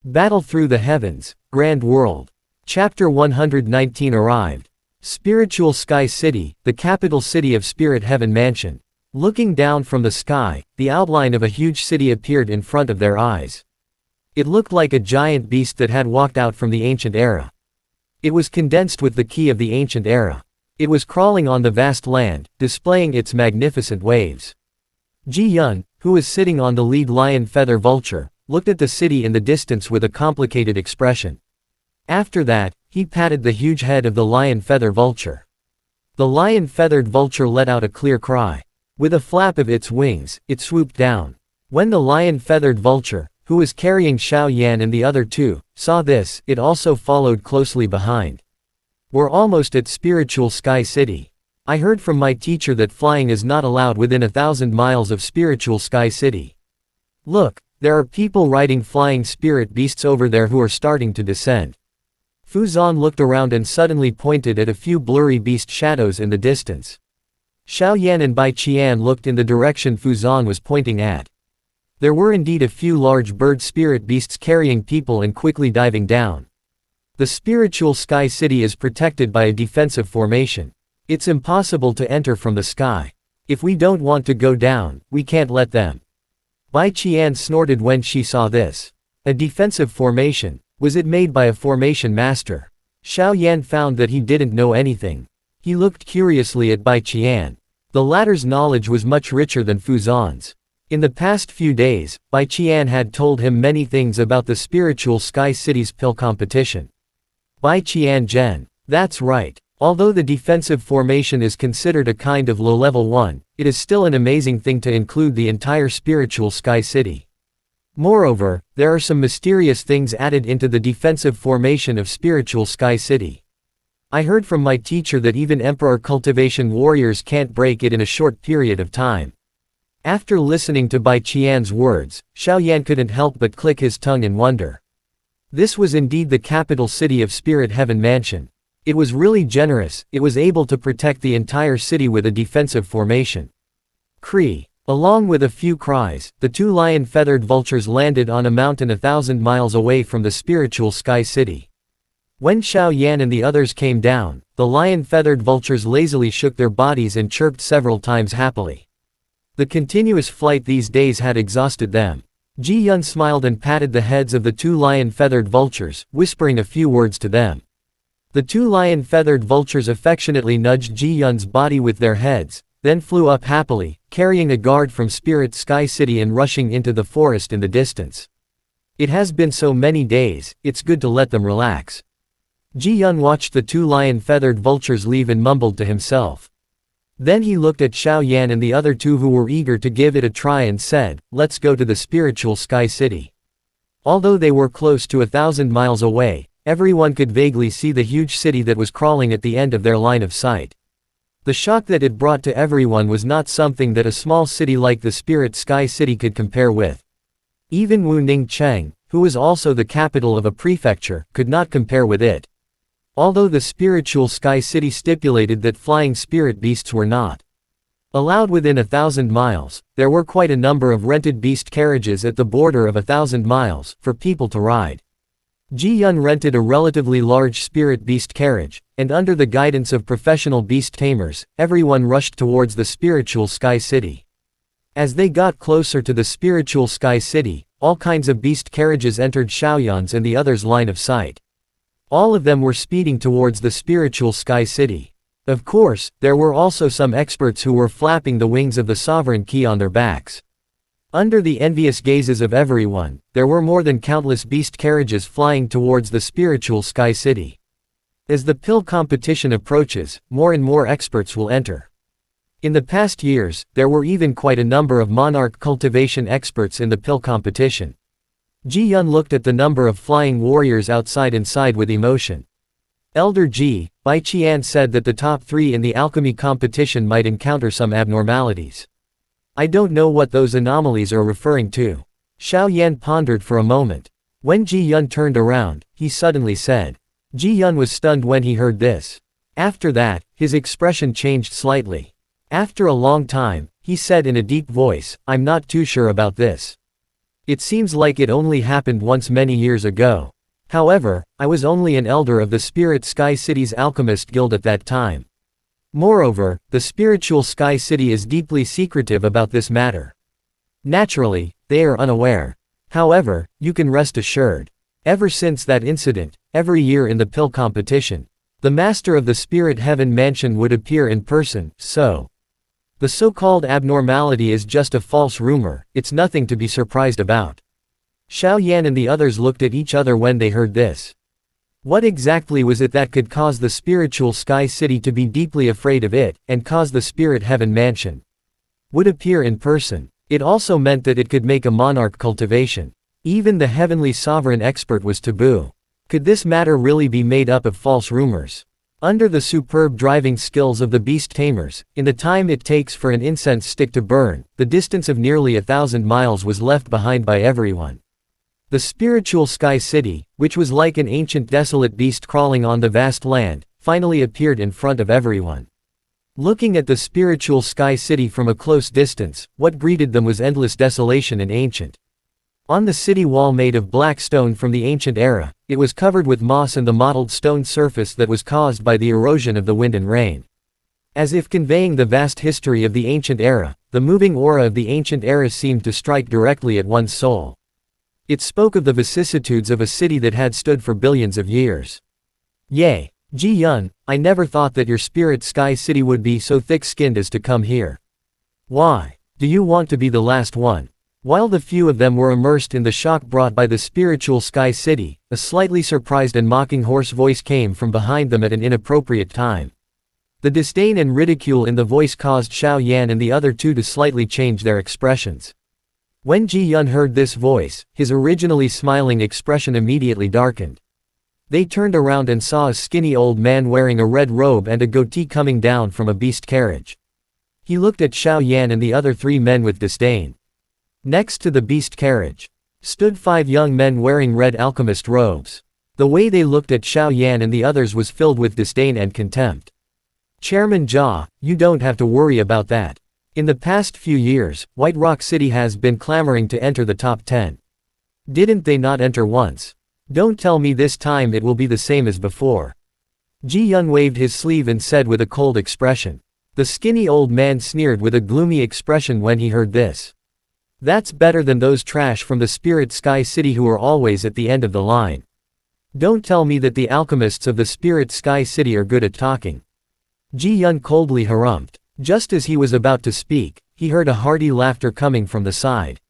Battle through the heavens, Grand World. Chapter 119 arrived. Spiritual Sky City, the capital city of Spirit Heaven Mansion. Looking down from the sky, the outline of a huge city appeared in front of their eyes. It looked like a giant beast that had walked out from the ancient era. It was condensed with the key of the ancient era. It was crawling on the vast land, displaying its magnificent waves. Ji-yun, who was sitting on the lead lion feather vulture, looked at the city in the distance with a complicated expression. After that, he patted the huge head of the lion feather vulture. The lion-feathered vulture let out a clear cry. With a flap of its wings, it swooped down. When the lion-feathered vulture, who was carrying Xiao Yan and the other two, saw this, it also followed closely behind. We're almost at Spiritual Sky City. I heard from my teacher that flying is not allowed within 1,000 miles of Spiritual Sky City. Look, there are people riding flying spirit beasts over there who are starting to descend. Fu Zan looked around and suddenly pointed at a few blurry beast shadows in the distance. Xiao Yan and Bai Qian looked in the direction Fu Zan was pointing at. There were indeed a few large bird spirit beasts carrying people and quickly diving down. The Spiritual Sky City is protected by a defensive formation. It's impossible to enter from the sky. If we don't want to go down, we can't let them. Bai Qian snorted when she saw this. A defensive formation. Was it made by a formation master? Xiao Yan found that he didn't know anything. He looked curiously at Bai Qian. The latter's knowledge was much richer than Fu Zan's. In the past few days, Bai Qian had told him many things about the Spiritual Sky City's pill competition. Bai Qian Zhen. That's right. Although the defensive formation is considered a kind of low-level one, it is still an amazing thing to include the entire Spiritual Sky City. Moreover, there are some mysterious things added into the defensive formation of Spiritual Sky City. I heard from my teacher that even Emperor cultivation warriors can't break it in a short period of time. After listening to Bai Qian's words, Xiao Yan couldn't help but click his tongue in wonder. This was indeed the capital city of Spirit Heaven Mansion. It was really generous, it was able to protect the entire city with a defensive formation. Cree. Along with a few cries, the two lion-feathered vultures landed on a mountain 1,000 miles away from the Spiritual Sky City. When Xiao Yan and the others came down, the lion-feathered vultures lazily shook their bodies and chirped several times happily. The continuous flight these days had exhausted them. Ji-yun smiled and patted the heads of the two lion-feathered vultures, whispering a few words to them. The two lion-feathered vultures affectionately nudged Ji-yun's body with their heads, then flew up happily, carrying a guard from Spirit Sky City and rushing into the forest in the distance. It has been so many days, it's good to let them relax. Ji-yun watched the two lion-feathered vultures leave and mumbled to himself. Then he looked at Xiao Yan and the other two who were eager to give it a try and said, "Let's go to the Spiritual Sky City." Although they were close to 1,000 miles away, everyone could vaguely see the huge city that was crawling at the end of their line of sight. The shock that it brought to everyone was not something that a small city like the Spirit Sky City could compare with. Even Wu Ningcheng, who was also the capital of a prefecture, could not compare with it. Although the Spiritual Sky City stipulated that flying spirit beasts were not allowed within 1,000 miles, there were quite a number of rented beast carriages at the border of 1,000 miles, for people to ride. Ji-yun rented a relatively large spirit beast carriage, and under the guidance of professional beast tamers, everyone rushed towards the Spiritual Sky City. As they got closer to the Spiritual Sky City, all kinds of beast carriages entered Xiaoyan's and the others' line of sight. All of them were speeding towards the Spiritual Sky City. Of course, there were also some experts who were flapping the wings of the sovereign key on their backs. Under the envious gazes of everyone, there were more than countless beast carriages flying towards the Spiritual Sky City. As the pill competition approaches, more and more experts will enter. In the past years, there were even quite a number of monarch cultivation experts in the pill competition. Ji-yun looked at the number of flying warriors outside and sighed with emotion. Elder Ji, Bai Qian said that the top 3 in the alchemy competition might encounter some abnormalities. I don't know what those anomalies are referring to. Xiao Yan pondered for a moment. When Ji-yun turned around, he suddenly said. Ji-yun was stunned when he heard this. After that, his expression changed slightly. After a long time, he said in a deep voice, "I'm not too sure about this." It seems like it only happened once many years ago. However, I was only an elder of the Spirit Sky City's Alchemist Guild at that time. Moreover, the Spiritual Sky City is deeply secretive about this matter. Naturally, they are unaware. However, you can rest assured. Ever since that incident, every year in the pill competition, the master of the Spirit Heaven Mansion would appear in person, so the so-called abnormality is just a false rumor, it's nothing to be surprised about. Xiao Yan and the others looked at each other when they heard this. What exactly was it that could cause the Spiritual Sky City to be deeply afraid of it, and cause the Spirit Heaven Mansion would appear in person? It also meant that it could make a monarch cultivation. Even the heavenly sovereign expert was taboo. Could this matter really be made up of false rumors? Under the superb driving skills of the beast tamers, in the time it takes for an incense stick to burn, the distance of nearly 1,000 miles was left behind by everyone. The Spiritual Sky City, which was like an ancient desolate beast crawling on the vast land, finally appeared in front of everyone. Looking at the Spiritual Sky City from a close distance, what greeted them was endless desolation and ancient. On the city wall made of black stone from the ancient era, it was covered with moss and the mottled stone surface that was caused by the erosion of the wind and rain. As if conveying the vast history of the ancient era, the moving aura of the ancient era seemed to strike directly at one's soul. It spoke of the vicissitudes of a city that had stood for billions of years. Yay! Ji Yun, I never thought that your Spirit Sky City would be so thick-skinned as to come here. Why? Do you want to be the last one? While the few of them were immersed in the shock brought by the Spiritual Sky City, a slightly surprised and mocking hoarse voice came from behind them at an inappropriate time. The disdain and ridicule in the voice caused Xiao Yan and the other two to slightly change their expressions. When Ji Yun heard this voice, his originally smiling expression immediately darkened. They turned around and saw a skinny old man wearing a red robe and a goatee coming down from a beast carriage. He looked at Xiao Yan and the other three men with disdain. Next to the beast carriage stood 5 young men wearing red alchemist robes. The way they looked at Xiao Yan and the others was filled with disdain and contempt. Chairman Jia, you don't have to worry about that. In the past few years, White Rock City has been clamoring to enter the top 10. Didn't they not enter once? Don't tell me this time it will be the same as before. Ji Yun waved his sleeve and said with a cold expression. The skinny old man sneered with a gloomy expression when he heard this. That's better than those trash from the Spirit Sky City who are always at the end of the line. Don't tell me that the alchemists of the Spirit Sky City are good at talking. Ji Yun coldly harumphed. Just as he was about to speak, he heard a hearty laughter coming from the side.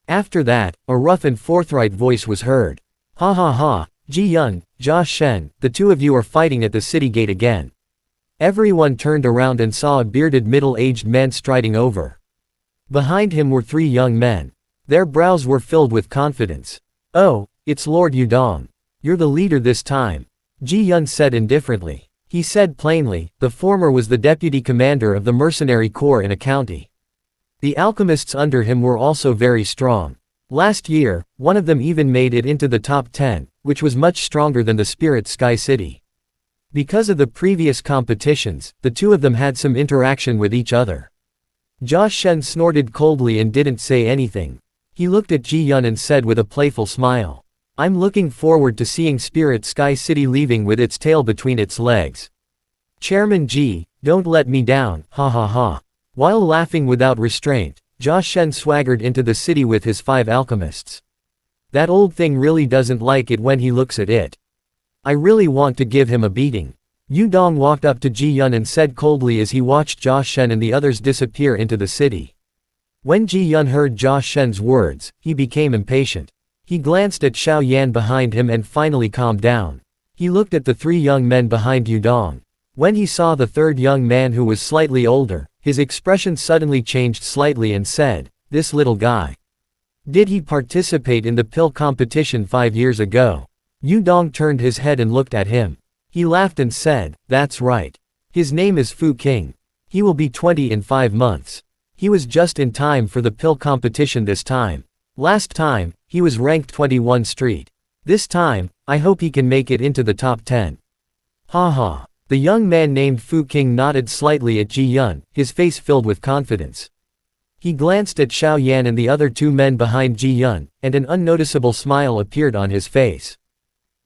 After that, a rough and forthright voice was heard. Ha ha ha, Ji Yun, Jia Shen, the two of you are fighting at the city gate again. Everyone turned around and saw a bearded middle-aged man striding over. Behind him were 3 young men. Their brows were filled with confidence. Oh, it's Lord Yudong. You're the leader this time. Ji Yun said indifferently. He said plainly, the former was the deputy commander of the mercenary corps in a county. The alchemists under him were also very strong. Last year, one of them even made it into the top 10, which was much stronger than the Spirit Sky City. Because of the previous competitions, the two of them had some interaction with each other. Jia Shen snorted coldly and didn't say anything. He looked at Ji Yun and said with a playful smile. I'm looking forward to seeing Spirit Sky City leaving with its tail between its legs. Chairman Ji, don't let me down, ha ha ha. While laughing without restraint, Jia Shen swaggered into the city with his 5 alchemists. That old thing really doesn't like it when he looks at it. I really want to give him a beating. Yudong walked up to Ji Yun and said coldly as he watched Jia Shen and the others disappear into the city. When Ji Yun heard Jia Shen's words, he became impatient. He glanced at Xiao Yan behind him and finally calmed down. He looked at the 3 young men behind Yudong. When he saw the 3rd young man who was slightly older, his expression suddenly changed slightly and said, this little guy. Did he participate in the pill competition 5 years ago? Yudong turned his head and looked at him. He laughed and said, that's right. His name is Fu King. He will be 20 in 5 months. He was just in time for the pill competition this time. Last time, he was ranked 21 street. This time, I hope he can make it into the top 10. Ha ha. The young man named Fu King nodded slightly at Ji Yun, his face filled with confidence. He glanced at Xiao Yan and the other two men behind Ji Yun, and an unnoticeable smile appeared on his face.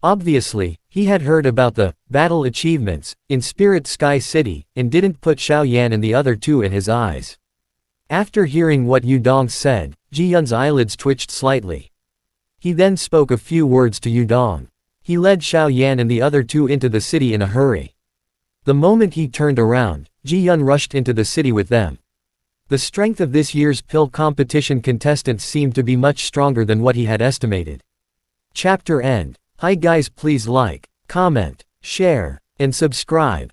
Obviously, he had heard about the battle achievements in Spirit Sky City, and didn't put Xiao Yan and the other two in his eyes. After hearing what Yu Dong said, Ji Yun's eyelids twitched slightly. He then spoke a few words to Yu Dong. He led Xiao Yan and the other two into the city in a hurry. The moment he turned around, Ji Yun rushed into the city with them. The strength of this year's pill competition contestants seemed to be much stronger than what he had estimated. Chapter end. Hi guys, please like, comment, share, and subscribe.